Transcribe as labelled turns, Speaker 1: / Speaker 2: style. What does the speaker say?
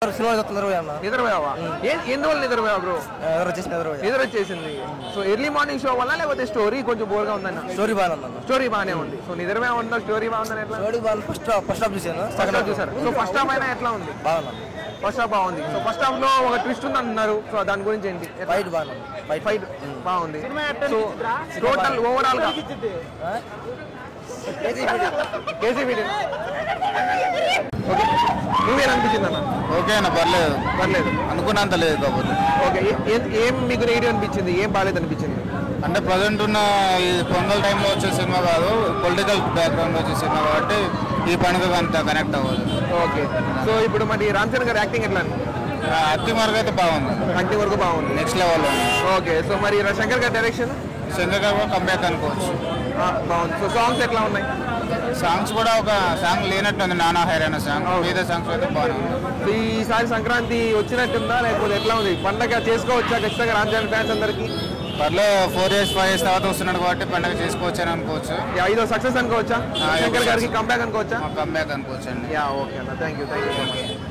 Speaker 1: నిద్రపోయావా? ఎందువల్ల నిద్రపోయావా బ్రో? నిద్ర వచ్చేసింది. సో ఎర్లీ మార్నింగ్ షో వల్ల లేకపోతే స్టోరీ కొంచెం బోర్గా ఉందన్న? స్టోరీ బాగానే ఉంది. సో నిద్రపోయా ఉందా? స్టోరీ బాగుందని ఎట్లా?
Speaker 2: ఫస్ట్ హాఫ్ చూసాను.
Speaker 1: చూసారు. సో ఫస్ట్ హాఫ్ అయినా ఎట్లా ఉంది? ఫస్ట్ హాఫ్ బాగుంది. సో ఫస్ట్ హాఫ్ లో ఒక ట్విస్ట్ ఉంది అంటున్నారు. సో దాని గురించి ఏంటి?
Speaker 2: ఫైట్
Speaker 1: బాగుంది. సో టోటల్ ఓవరాల్ గా కేసీపీ నువ్వేననిపించింది అన్న?
Speaker 3: ఓకే అన్న, పర్లేదు అనుకున్నంత లేదు. కాకపోతే
Speaker 1: ఓకే, ఏం మీకు నెగిటివ్ అనిపించింది? ఏం బాగాలేదు అనిపించింది?
Speaker 3: అంటే ప్రజెంట్ ఉన్న ఈ పొంగల్ టైంలో వచ్చే సినిమా కాదు, పొలిటికల్ బ్యాక్గ్రౌండ్ వచ్చే సినిమా కాబట్టి ఈ పండుగ అంత కనెక్ట్ అవ్వదు.
Speaker 1: ఓకే, సో ఇప్పుడు మరి రామ్ చరణ్ గారి యాక్టింగ్ ఎట్లా?
Speaker 3: యాక్టింగ్ వరకు అయితే బాగుంది.
Speaker 1: యాక్టింగ్ వరకు బాగుంది,
Speaker 3: నెక్స్ట్ లెవెల్లో.
Speaker 1: ఓకే, సో మరి శంకర్ గారి డైరెక్షన్?
Speaker 3: శంకర్ గారు కూడా కంబ్యాక్ అనుకోవచ్చు.
Speaker 1: బాగుంది. సో సాంగ్స్ ఎట్లా ఉన్నాయి?
Speaker 3: సాంగ్స్ కూడా ఒక సాంగ్ లేనట్టుంది, నానా హైరాణ సాంగ్. మిగతా సాంగ్స్ అయితే బాగుంది.
Speaker 1: ఈసారి సంక్రాంతి వచ్చినట్టుందా లేకపోతే ఎట్లా ఉంది? పండగ చేసుకోవచ్చా ఖచ్చితంగా రామ్ చరణ్ ఫ్యాన్స్ అందరికి?
Speaker 3: పర్లేదు, 4 years 5 years తర్వాత వస్తున్నాడు కాబట్టి పండుగ చేసుకోవచ్చు అని అనుకోవచ్చు.
Speaker 1: ఇదో సక్సెస్ అనుకోవచ్చా? శంకర్ గారికి కంబ్యాక్ అనుకోవచ్చా?
Speaker 3: కంబ్యాక్ అనుకోవచ్చు అండి.
Speaker 1: ఓకే అన్న, థ్యాంక్ యూ సో మచ్.